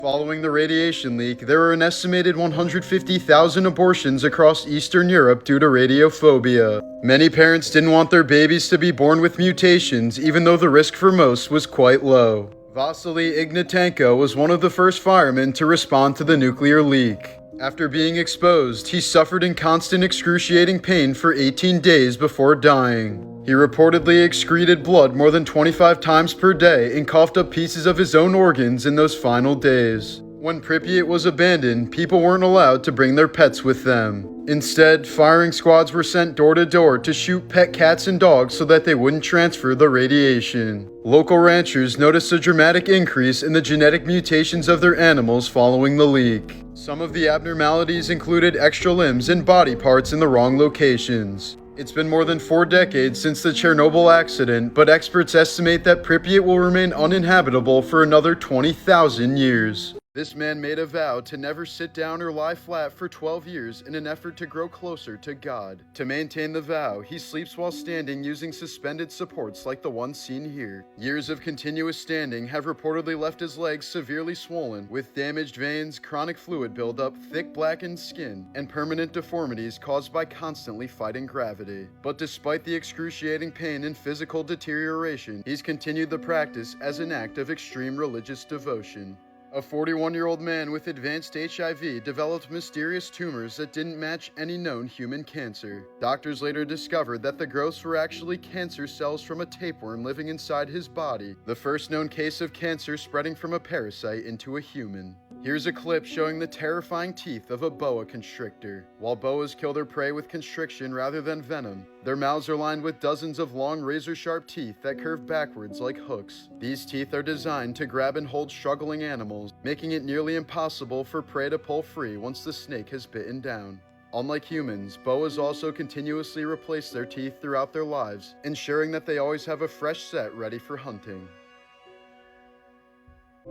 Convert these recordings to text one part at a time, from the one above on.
Following the radiation leak, there were an estimated 150,000 abortions across Eastern Europe due to radiophobia. Many parents didn't want their babies to be born with mutations, even though the risk for most was quite low. Vasily Ignatenko was one of the first firemen to respond to the nuclear leak. After being exposed, he suffered in constant excruciating pain for 18 days before dying. He reportedly excreted blood more than 25 times per day and coughed up pieces of his own organs in those final days. When Pripyat was abandoned, people weren't allowed to bring their pets with them. Instead, firing squads were sent door to door to shoot pet cats and dogs so that they wouldn't transfer the radiation. Local ranchers noticed a dramatic increase in the genetic mutations of their animals following the leak. Some of the abnormalities included extra limbs and body parts in the wrong locations. It's been more than 4 decades since the Chernobyl accident, but experts estimate that Pripyat will remain uninhabitable for another 20,000 years. This man made a vow to never sit down or lie flat for 12 years in an effort to grow closer to God. To maintain the vow, he sleeps while standing using suspended supports like the one seen here. Years of continuous standing have reportedly left his legs severely swollen, with damaged veins, chronic fluid buildup, thick blackened skin, and permanent deformities caused by constantly fighting gravity. But despite the excruciating pain and physical deterioration, he's continued the practice as an act of extreme religious devotion. A 41-year-old man with advanced HIV developed mysterious tumors that didn't match any known human cancer. Doctors later discovered that the growths were actually cancer cells from a tapeworm living inside his body, the first known case of cancer spreading from a parasite into a human. Here's a clip showing the terrifying teeth of a boa constrictor. While boas kill their prey with constriction rather than venom, their mouths are lined with dozens of long razor-sharp teeth that curve backwards like hooks. These teeth are designed to grab and hold struggling animals, making it nearly impossible for prey to pull free once the snake has bitten down. Unlike humans, boas also continuously replace their teeth throughout their lives, ensuring that they always have a fresh set ready for hunting.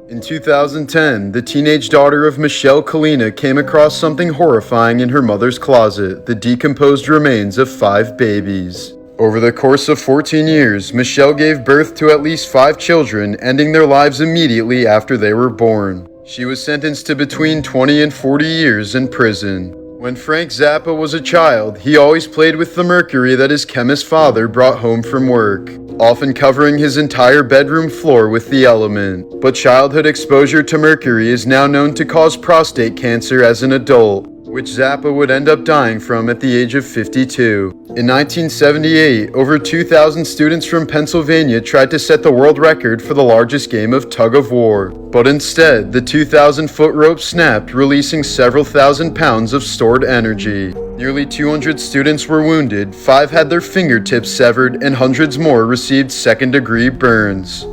In 2010, the teenage daughter of Michelle Kalina came across something horrifying in her mother's closet: the decomposed remains of 5 babies. Over the course of 14 years, Michelle gave birth to at least 5 children, ending their lives immediately after they were born. She was sentenced to between 20 and 40 years in prison. When Frank Zappa was a child, he always played with the mercury that his chemist father brought home from work, often covering his entire bedroom floor with the element. But childhood exposure to mercury is now known to cause prostate cancer as an adult, which Zappa would end up dying from at the age of 52. In 1978, over 2,000 students from Pennsylvania tried to set the world record for the largest game of tug-of-war. But instead, the 2,000-foot rope snapped, releasing several thousand pounds of stored energy. Nearly 200 students were wounded, 5 had their fingertips severed, and hundreds more received second-degree burns.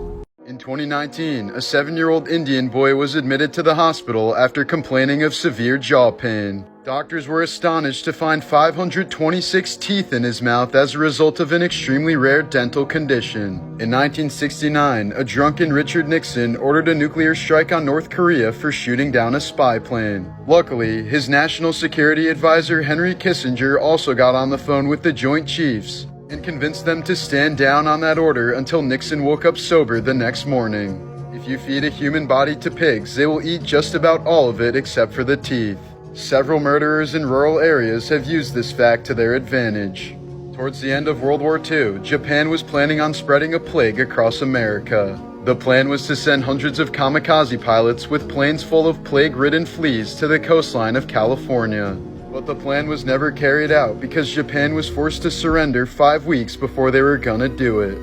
In 2019, a 7-year-old Indian boy was admitted to the hospital after complaining of severe jaw pain. Doctors were astonished to find 526 teeth in his mouth as a result of an extremely rare dental condition. In 1969, a drunken Richard Nixon ordered a nuclear strike on North Korea for shooting down a spy plane. Luckily, his national security advisor Henry Kissinger also got on the phone with the Joint Chiefs and convinced them to stand down on that order until Nixon woke up sober the next morning. If you feed a human body to pigs, they will eat just about all of it except for the teeth. Several murderers in rural areas have used this fact to their advantage. Towards the end of World War II, Japan was planning on spreading a plague across America. The plan was to send hundreds of kamikaze pilots with planes full of plague-ridden fleas to the coastline of California. But the plan was never carried out because Japan was forced to surrender 5 weeks before they were gonna do it.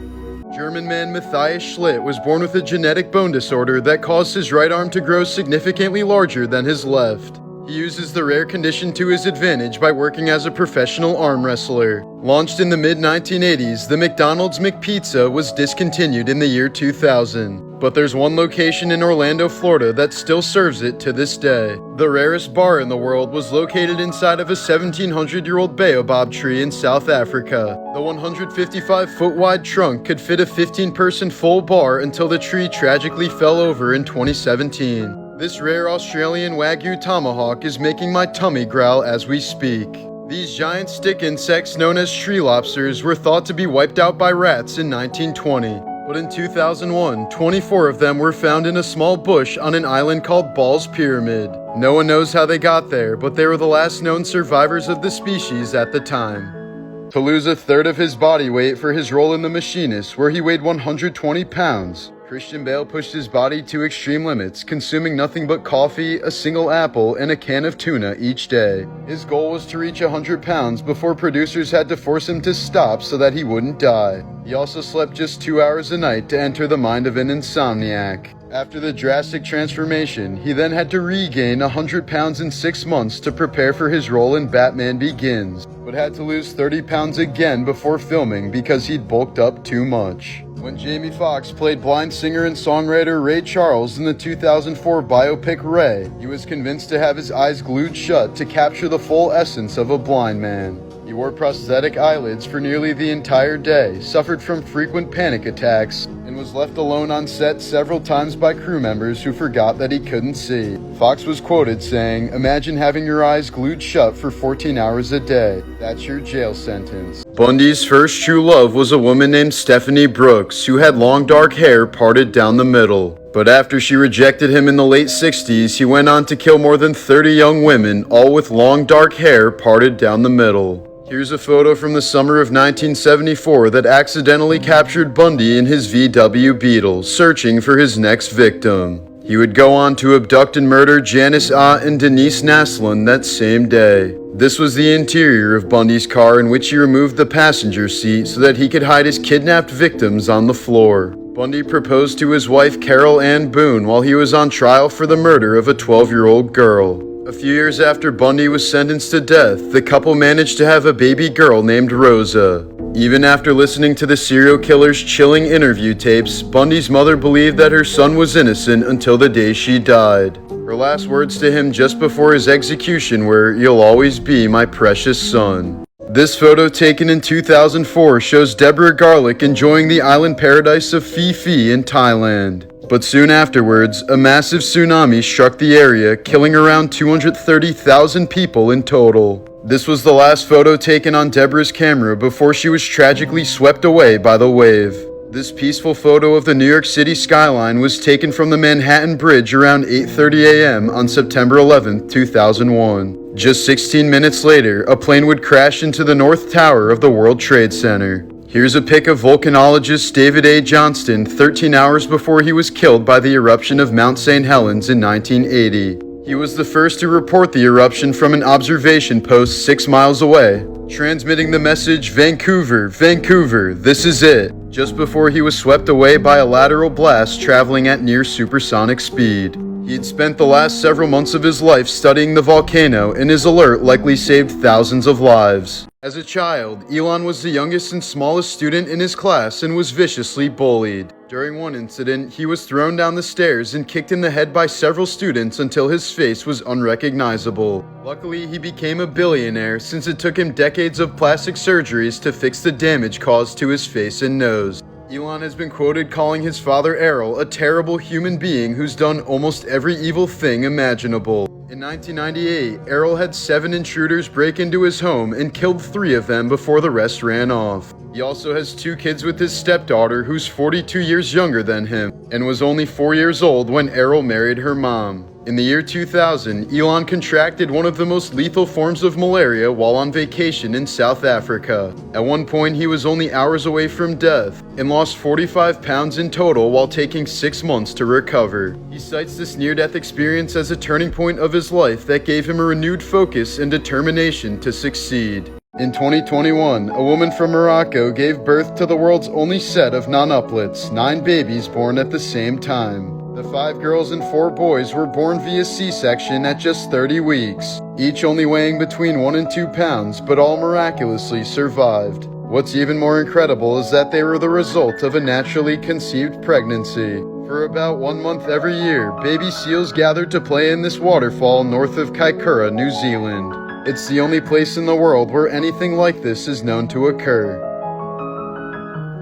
German man Matthias Schlitt was born with a genetic bone disorder that caused his right arm to grow significantly larger than his left. He uses the rare condition to his advantage by working as a professional arm wrestler. Launched in the mid-1980s, the McDonald's McPizza was discontinued in the year 2000. But there's one location in Orlando, Florida that still serves it to this day. The rarest bar in the world was located inside of a 1,700-year-old baobab tree in South Africa. The 155-foot-wide trunk could fit a 15-person full bar until the tree tragically fell over in 2017. This rare Australian Wagyu tomahawk is making my tummy growl as we speak. These giant stick insects known as tree lobsters were thought to be wiped out by rats in 1920. But in 2001, 24 of them were found in a small bush on an island called Ball's Pyramid. No one knows how they got there, but they were the last known survivors of the species at the time. To lose a third of his body weight for his role in The Machinist, where he weighed 120 pounds, Christian Bale pushed his body to extreme limits, consuming nothing but coffee, a single apple, and a can of tuna each day. His goal was to reach 100 pounds before producers had to force him to stop so that he wouldn't die. He also slept just 2 hours a night to enter the mind of an insomniac. After the drastic transformation, he then had to regain 100 pounds in 6 months to prepare for his role in Batman Begins, but had to lose 30 pounds again before filming because he'd bulked up too much. When Jamie Foxx played blind singer and songwriter Ray Charles in the 2004 biopic Ray, he was convinced to have his eyes glued shut to capture the full essence of a blind man. He wore prosthetic eyelids for nearly the entire day, suffered from frequent panic attacks, and was left alone on set several times by crew members who forgot that he couldn't see. Fox was quoted saying, "Imagine having your eyes glued shut for 14 hours a day. That's your jail sentence." Bundy's first true love was a woman named Stephanie Brooks, who had long dark hair parted down the middle. But after she rejected him in the late 60s, he went on to kill more than 30 young women, all with long dark hair parted down the middle. Here's a photo from the summer of 1974 that accidentally captured Bundy in his VW Beetle, searching for his next victim. He would go on to abduct and murder Janice Ah and Denise Naslund that same day. This was the interior of Bundy's car, in which he removed the passenger seat so that he could hide his kidnapped victims on the floor. Bundy proposed to his wife Carol Ann Boone while he was on trial for the murder of a 12-year-old girl. A few years after Bundy was sentenced to death, the couple managed to have a baby girl named Rosa. Even after listening to the serial killer's chilling interview tapes, Bundy's mother believed that her son was innocent until the day she died. Her last words to him just before his execution were, "You'll always be my precious son." This photo, taken in 2004, shows Deborah Garlick enjoying the island paradise of Phi Phi in Thailand. But soon afterwards, a massive tsunami struck the area, killing around 230,000 people in total. This was the last photo taken on Deborah's camera before she was tragically swept away by the wave. This peaceful photo of the New York City skyline was taken from the Manhattan Bridge around 8:30 a.m. on September 11, 2001. Just 16 minutes later, a plane would crash into the North Tower of the World Trade Center. Here's a pic of volcanologist David A. Johnston 13 hours before he was killed by the eruption of Mount St. Helens in 1980. He was the first to report the eruption from an observation post 6 miles away, transmitting the message, "Vancouver, Vancouver, this is it," just before he was swept away by a lateral blast traveling at near supersonic speed. He had spent the last several months of his life studying the volcano, and his alert likely saved thousands of lives. As a child, Elon was the youngest and smallest student in his class and was viciously bullied. During one incident, he was thrown down the stairs and kicked in the head by several students until his face was unrecognizable. Luckily, he became a billionaire since it took him decades of plastic surgeries to fix the damage caused to his face and nose. Elon has been quoted calling his father Errol a terrible human being who's done almost every evil thing imaginable. In 1998, Errol had 7 intruders break into his home and killed 3 of them before the rest ran off. He also has 2 kids with his stepdaughter, who's 42 years younger than him, and was only 4 years old when Errol married her mom. In the year 2000, Elon contracted one of the most lethal forms of malaria while on vacation in South Africa. At one point, he was only hours away from death and lost 45 pounds in total while taking 6 months to recover. He cites this near-death experience as a turning point of his life that gave him a renewed focus and determination to succeed. In 2021, a woman from Morocco gave birth to the world's only set of non-uplets, 9 babies born at the same time. The 5 girls and 4 boys were born via C-section at just 30 weeks, each only weighing between 1 and 2 pounds, but all miraculously survived. What's even more incredible is that they were the result of a naturally conceived pregnancy. For about 1 month every year, baby seals gathered to play in this waterfall north of Kaikoura, New Zealand. It's the only place in the world where anything like this is known to occur.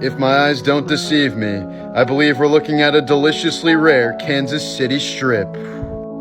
If my eyes don't deceive me, I believe we're looking at a deliciously rare Kansas City strip.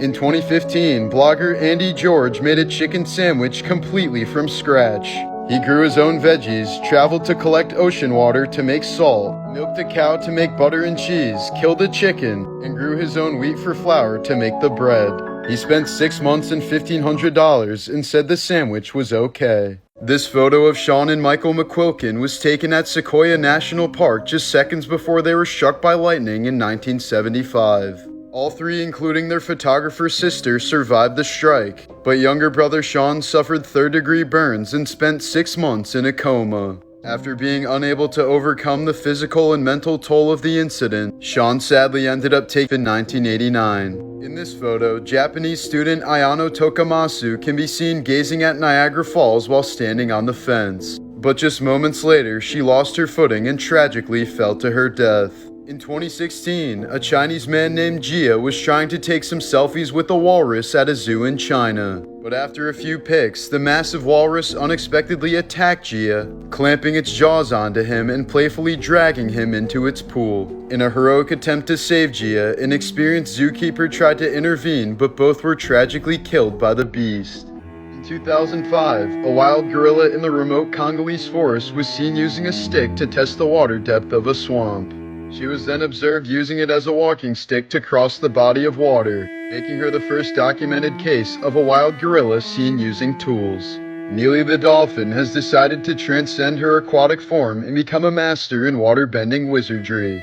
In 2015, blogger Andy George made a chicken sandwich completely from scratch. He grew his own veggies, traveled to collect ocean water to make salt, milked a cow to make butter and cheese, killed a chicken, and grew his own wheat for flour to make the bread. He spent 6 months and $1,500 and said the sandwich was okay. This photo of Sean and Michael McQuilkin was taken at Sequoia National Park just seconds before they were struck by lightning in 1975. All three, including their photographer's sister, survived the strike, but younger brother Sean suffered third-degree burns and spent 6 months in a coma. After being unable to overcome the physical and mental toll of the incident, Sean sadly ended up taken in 1989. In this photo, Japanese student Ayano Tokamasu can be seen gazing at Niagara Falls while standing on the fence. But just moments later, she lost her footing and tragically fell to her death. In 2016, a Chinese man named Jia was trying to take some selfies with a walrus at a zoo in China. But after a few pics, the massive walrus unexpectedly attacked Jia, clamping its jaws onto him and playfully dragging him into its pool. In a heroic attempt to save Jia, an experienced zookeeper tried to intervene, but both were tragically killed by the beast. In 2005, a wild gorilla in the remote Congolese forest was seen using a stick to test the water depth of a swamp. She was then observed using it as a walking stick to cross the body of water, making her the first documented case of a wild gorilla seen using tools. Neely the dolphin has decided to transcend her aquatic form and become a master in water-bending wizardry.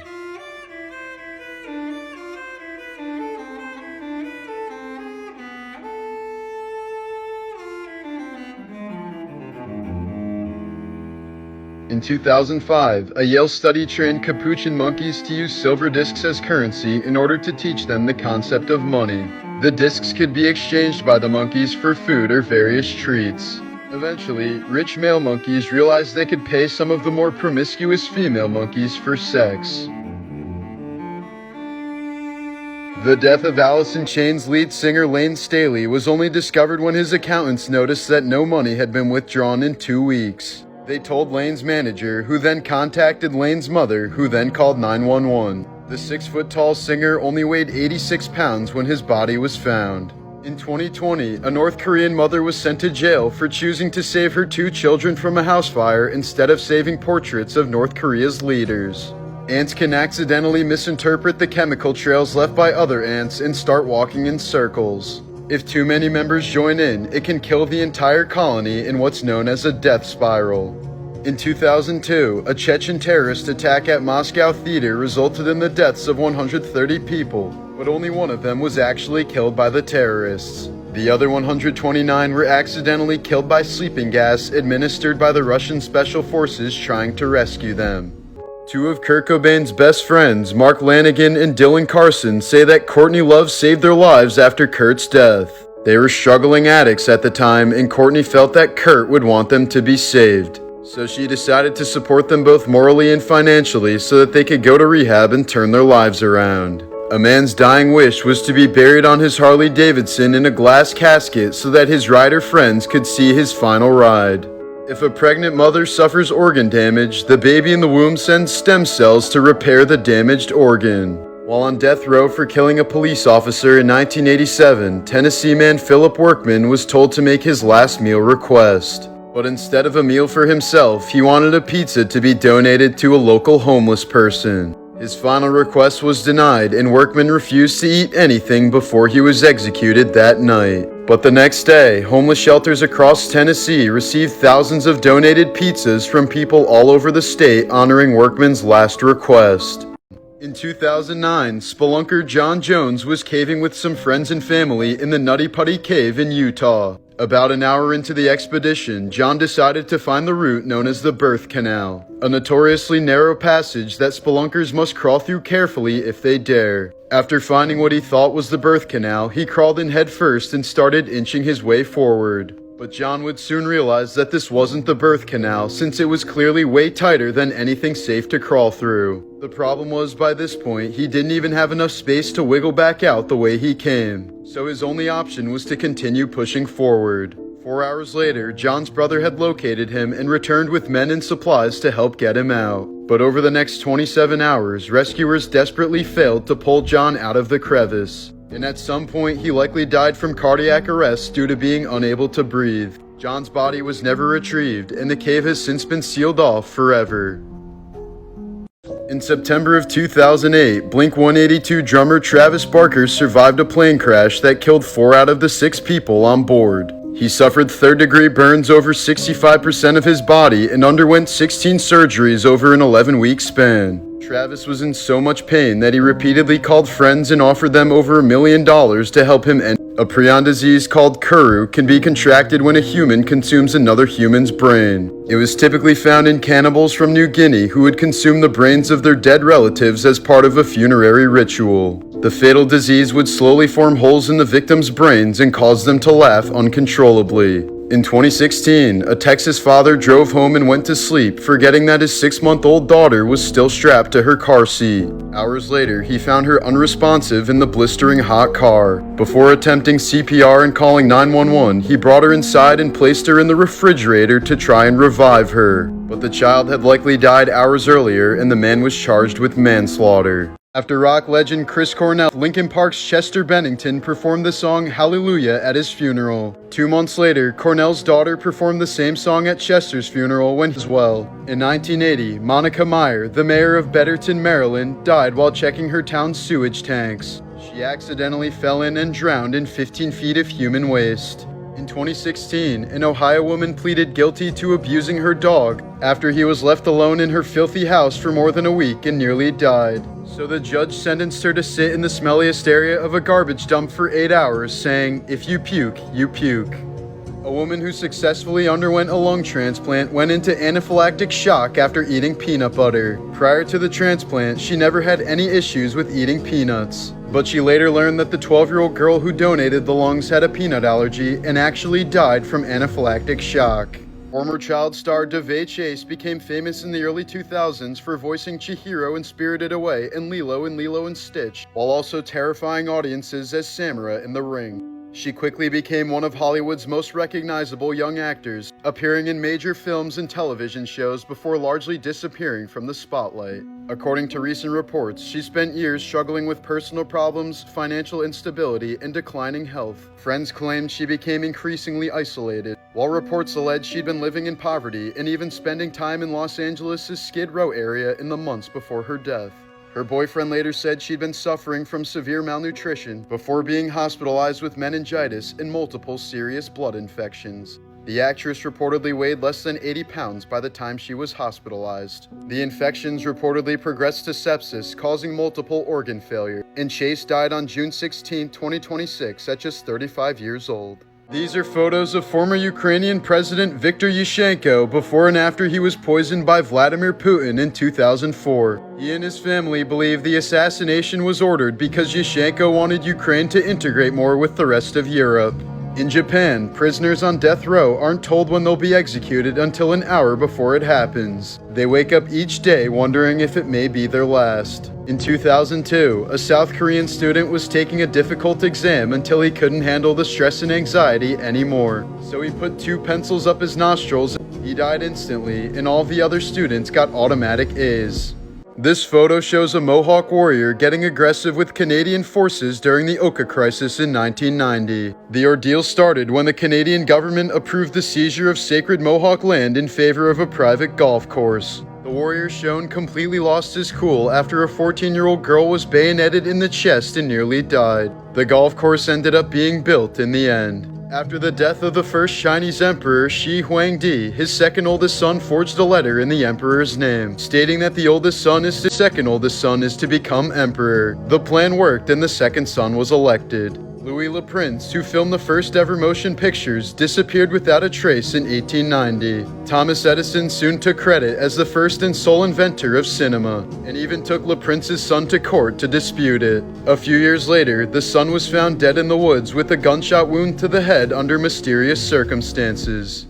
In 2005, a Yale study trained capuchin monkeys to use silver discs as currency in order to teach them the concept of money. The discs could be exchanged by the monkeys for food or various treats. Eventually, rich male monkeys realized they could pay some of the more promiscuous female monkeys for sex. The death of Alice in Chains lead singer Lane Staley was only discovered when his accountants noticed that no money had been withdrawn in 2 weeks. They told Lane's manager, who then contacted Lane's mother, who then called 911. The 6-foot-tall singer only weighed 86 pounds when his body was found. In 2020, a North Korean mother was sent to jail for choosing to save her 2 children from a house fire instead of saving portraits of North Korea's leaders. Ants can accidentally misinterpret the chemical trails left by other ants and start walking in circles. If too many members join in, it can kill the entire colony in what's known as a death spiral. In 2002, a Chechen terrorist attack at Moscow Theater resulted in the deaths of 130 people, but only one of them was actually killed by the terrorists. The other 129 were accidentally killed by sleeping gas administered by the Russian special forces trying to rescue them. 2 of Kurt Cobain's best friends, Mark Lanegan and Dylan Carson, say that Courtney Love saved their lives after Kurt's death. They were struggling addicts at the time, and Courtney felt that Kurt would want them to be saved. So she decided to support them both morally and financially so that they could go to rehab and turn their lives around. A man's dying wish was to be buried on his Harley Davidson in a glass casket so that his rider friends could see his final ride. If a pregnant mother suffers organ damage, the baby in the womb sends stem cells to repair the damaged organ. While on death row for killing a police officer in 1987, Tennessee man Philip Workman was told to make his last meal request. But instead of a meal for himself, he wanted a pizza to be donated to a local homeless person. His final request was denied, and Workman refused to eat anything before he was executed that night. But the next day, homeless shelters across Tennessee received thousands of donated pizzas from people all over the state honoring Workman's last request. In 2009, spelunker John Jones was caving with some friends and family in the Nutty Putty cave in Utah. About an hour into the expedition, John decided to find the route known as the Birth Canal, a notoriously narrow passage that spelunkers must crawl through carefully if they dare. After finding what he thought was the birth canal, he crawled in head first and started inching his way forward. But John would soon realize that this wasn't the birth canal, since it was clearly way tighter than anything safe to crawl through. The problem was, by this point, he didn't even have enough space to wiggle back out the way he came. So his only option was to continue pushing forward. 4 hours later, John's brother had located him and returned with men and supplies to help get him out. But over the next 27 hours, rescuers desperately failed to pull John out of the crevice. And at some point, he likely died from cardiac arrest due to being unable to breathe. John's body was never retrieved, and the cave has since been sealed off forever. In September of 2008, Blink-182 drummer Travis Barker survived a plane crash that killed 4 out of the 6 people on board. He suffered third-degree burns over 65% of his body and underwent 16 surgeries over an 11-week span. Travis was in so much pain that he repeatedly called friends and offered them over $1 million to help him end. A prion disease called kuru can be contracted when a human consumes another human's brain. It was typically found in cannibals from New Guinea who would consume the brains of their dead relatives as part of a funerary ritual. The fatal disease would slowly form holes in the victims' brains and cause them to laugh uncontrollably. In 2016, a Texas father drove home and went to sleep, forgetting that his 6-month-old daughter was still strapped to her car seat. Hours later, he found her unresponsive in the blistering hot car. Before attempting CPR and calling 911, he brought her inside and placed her in the refrigerator to try and revive her. But the child had likely died hours earlier, and the man was charged with manslaughter. After rock legend Chris Cornell, Linkin Park's Chester Bennington performed the song Hallelujah at his funeral. 2 months later, Cornell's daughter performed the same song at Chester's funeral as well. In 1980, Monica Meyer, the mayor of Betterton, Maryland, died while checking her town's sewage tanks. She accidentally fell in and drowned in 15 feet of human waste. In 2016, an Ohio woman pleaded guilty to abusing her dog after he was left alone in her filthy house for more than a week and nearly died. So the judge sentenced her to sit in the smelliest area of a garbage dump for 8 hours, saying, "If you puke, you puke." A woman who successfully underwent a lung transplant went into anaphylactic shock after eating peanut butter. Prior to the transplant, she never had any issues with eating peanuts. But she later learned that the 12-year-old girl who donated the lungs had a peanut allergy and actually died from anaphylactic shock. Former child star Davey Chase became famous in the early 2000s for voicing Chihiro in Spirited Away and Lilo in Lilo and Stitch, while also terrifying audiences as Samara in The Ring. She quickly became one of Hollywood's most recognizable young actors, appearing in major films and television shows before largely disappearing from the spotlight. According to recent reports, she spent years struggling with personal problems, financial instability, and declining health. Friends claimed she became increasingly isolated, while reports alleged she'd been living in poverty and even spending time in Los Angeles' Skid Row area in the months before her death. Her boyfriend later said she'd been suffering from severe malnutrition before being hospitalized with meningitis and multiple serious blood infections. The actress reportedly weighed less than 80 pounds by the time she was hospitalized. The infections reportedly progressed to sepsis, causing multiple organ failure, and Chase died on June 16, 2026 at just 35 years old. These are photos of former Ukrainian President Viktor Yushchenko before and after he was poisoned by Vladimir Putin in 2004. He and his family believe the assassination was ordered because Yushchenko wanted Ukraine to integrate more with the rest of Europe. In Japan, prisoners on death row aren't told when they'll be executed until an hour before it happens. They wake up each day wondering if it may be their last. In 2002, a South Korean student was taking a difficult exam until he couldn't handle the stress and anxiety anymore. So he put 2 pencils up his nostrils. He died instantly, and all the other students got automatic A's. This photo shows a Mohawk warrior getting aggressive with Canadian forces during the Oka crisis in 1990. The ordeal started when the Canadian government approved the seizure of sacred Mohawk land in favor of a private golf course. The warrior shown completely lost his cool after a 14-year-old girl was bayoneted in the chest and nearly died. The golf course ended up being built in the end. After the death of the first Chinese emperor, Shi Huangdi, his second oldest son forged a letter in the emperor's name, stating that the second oldest son is to become emperor. The plan worked and the second son was elected. Louis Le Prince, who filmed the first ever motion pictures, disappeared without a trace in 1890. Thomas Edison soon took credit as the first and sole inventor of cinema, and even took Le Prince's son to court to dispute it. A few years later, the son was found dead in the woods with a gunshot wound to the head under mysterious circumstances.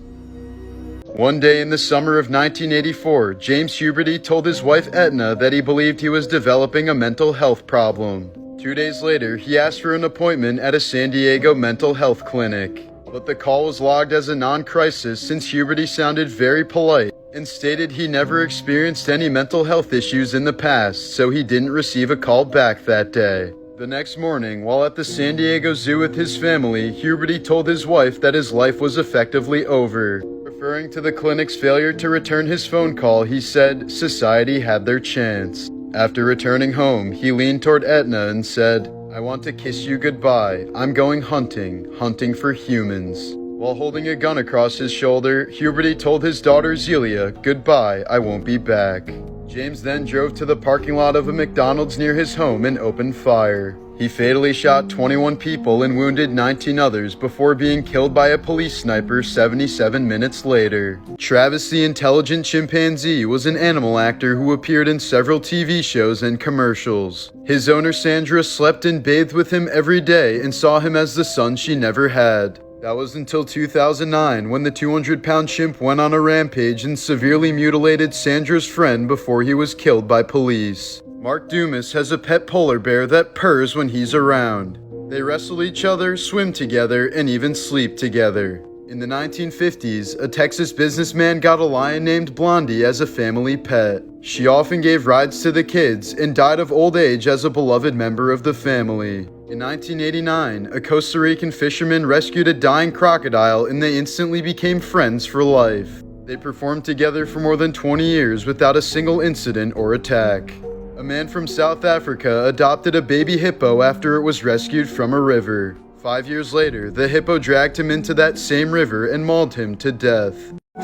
One day in the summer of 1984, James Huberty told his wife Etna that he believed he was developing a mental health problem. 2 days later, he asked for an appointment at a San Diego mental health clinic. But the call was logged as a non-crisis since Huberty sounded very polite and stated he never experienced any mental health issues in the past, so he didn't receive a call back that day. The next morning, while at the San Diego Zoo with his family, Huberty told his wife that his life was effectively over. Referring to the clinic's failure to return his phone call, he said, "Society had their chance." After returning home, he leaned toward Etna and said, "I want to kiss you goodbye. I'm going hunting for humans." While holding a gun across his shoulder, Huberty told his daughter Zelia, "Goodbye, I won't be back." James then drove to the parking lot of a McDonald's near his home and opened fire. He fatally shot 21 people and wounded 19 others before being killed by a police sniper 77 minutes later. Travis the Intelligent Chimpanzee was an animal actor who appeared in several TV shows and commercials. His owner Sandra slept and bathed with him every day and saw him as the son she never had. That was until 2009 when the 200-pound chimp went on a rampage and severely mutilated Sandra's friend before he was killed by police. Mark Dumas has a pet polar bear that purrs when he's around. They wrestle each other, swim together, and even sleep together. In the 1950s, a Texas businessman got a lion named Bundy as a family pet. She often gave rides to the kids and died of old age as a beloved member of the family. In 1989, a Costa Rican fisherman rescued a dying crocodile and they instantly became friends for life. They performed together for more than 20 years without a single incident or attack. A man from South Africa adopted a baby hippo after it was rescued from a river. 5 years later, the hippo dragged him into that same river and mauled him to death.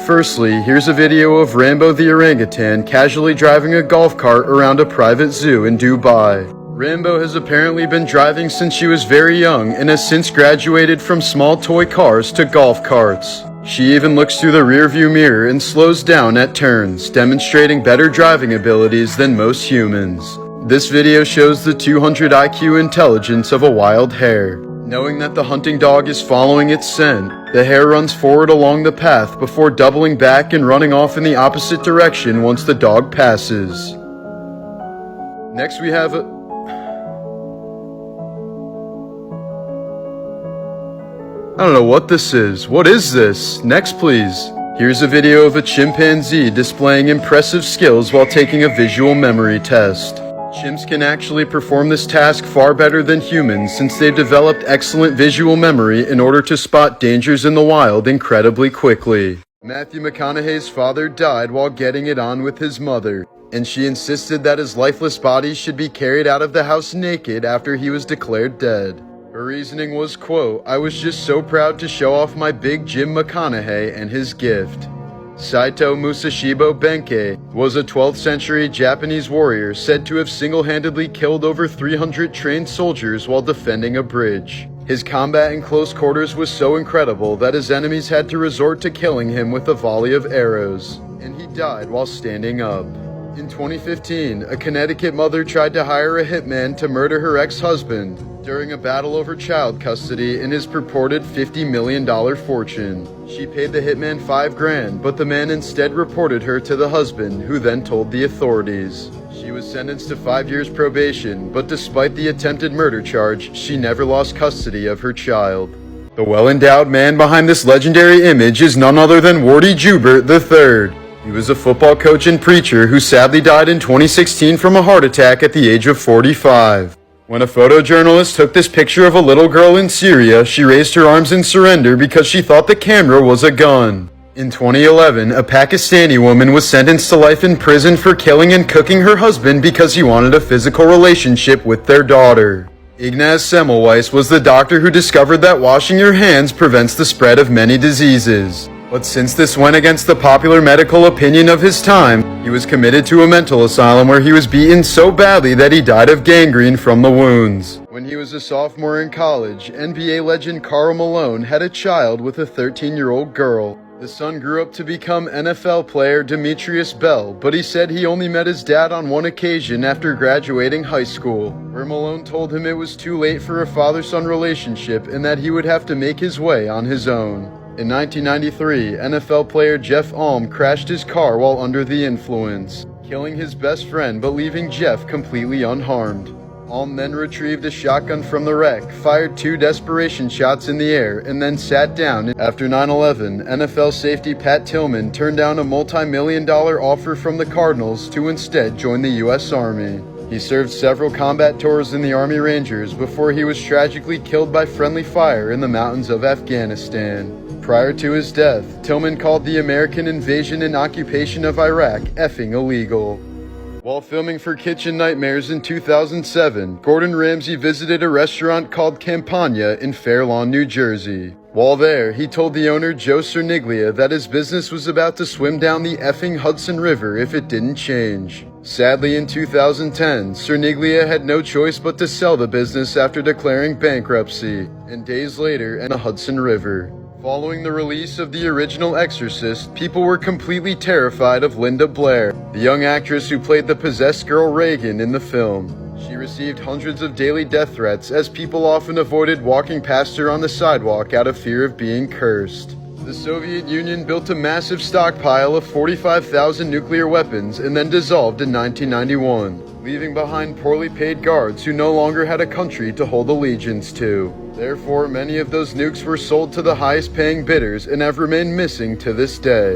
Firstly, here's a video of Rambo the orangutan casually driving a golf cart around a private zoo in Dubai. Rambo has apparently been driving since she was very young and has since graduated from small toy cars to golf carts. She even looks through the rearview mirror and slows down at turns, demonstrating better driving abilities than most humans. This video shows the 200 IQ intelligence of a wild hare. Knowing that the hunting dog is following its scent, the hare runs forward along the path before doubling back and running off in the opposite direction once the dog passes. Next we have I don't know what this is. What is this? Next, please. Here's a video of a chimpanzee displaying impressive skills while taking a visual memory test. Chimps can actually perform this task far better than humans since they've developed excellent visual memory in order to spot dangers in the wild incredibly quickly. Matthew McConaughey's father died while getting it on with his mother, and she insisted that his lifeless body should be carried out of the house naked after he was declared dead. Her reasoning was, quote, "I was just so proud to show off my big Jim McConaughey and his gift." Saito Musashibo Benkei was a 12th century Japanese warrior said to have single-handedly killed over 300 trained soldiers while defending a bridge. His combat in close quarters was so incredible that his enemies had to resort to killing him with a volley of arrows, and he died while standing up. In 2015, a Connecticut mother tried to hire a hitman to murder her ex-husband during a battle over child custody in his purported $50 million fortune. She paid the hitman $5,000, but the man instead reported her to the husband, who then told the authorities. She was sentenced to 5 years probation, but despite the attempted murder charge, she never lost custody of her child. The well-endowed man behind this legendary image is none other than Wardy Joubert III. He was a football coach and preacher who sadly died in 2016 from a heart attack at the age of 45. When a photojournalist took this picture of a little girl in Syria, she raised her arms in surrender because she thought the camera was a gun. In 2011, a Pakistani woman was sentenced to life in prison for killing and cooking her husband because he wanted a physical relationship with their daughter. Ignaz Semmelweis was the doctor who discovered that washing your hands prevents the spread of many diseases. But since this went against the popular medical opinion of his time, he was committed to a mental asylum where he was beaten so badly that he died of gangrene from the wounds. When he was a sophomore in college, NBA legend Karl Malone had a child with a 13-year-old girl. The son grew up to become NFL player Demetrius Bell, but he said he only met his dad on one occasion after graduating high school, where Malone told him it was too late for a father-son relationship and that he would have to make his way on his own. In 1993, NFL player Jeff Alm crashed his car while under the influence, killing his best friend but leaving Jeff completely unharmed. Alm then retrieved a shotgun from the wreck, fired 2 desperation shots in the air, and then sat down. After 9/11, NFL safety Pat Tillman turned down a multi-million-dollar offer from the Cardinals to instead join the U.S. Army. He served several combat tours in the Army Rangers before he was tragically killed by friendly fire in the mountains of Afghanistan. Prior to his death, Tillman called the American invasion and occupation of Iraq effing illegal. While filming for Kitchen Nightmares in 2007, Gordon Ramsay visited a restaurant called Campagna in Fair Lawn, New Jersey. While there, he told the owner Joe Cerniglia that his business was about to swim down the effing Hudson River if it didn't change. Sadly, in 2010, Cerniglia had no choice but to sell the business after declaring bankruptcy, and days later, in the Hudson River. Following the release of the original Exorcist, people were completely terrified of Linda Blair, the young actress who played the possessed girl Reagan in the film. She received hundreds of daily death threats as people often avoided walking past her on the sidewalk out of fear of being cursed. The Soviet Union built a massive stockpile of 45,000 nuclear weapons and then dissolved in 1991, leaving behind poorly paid guards who no longer had a country to hold allegiance to. Therefore, many of those nukes were sold to the highest paying bidders and have remained missing to this day.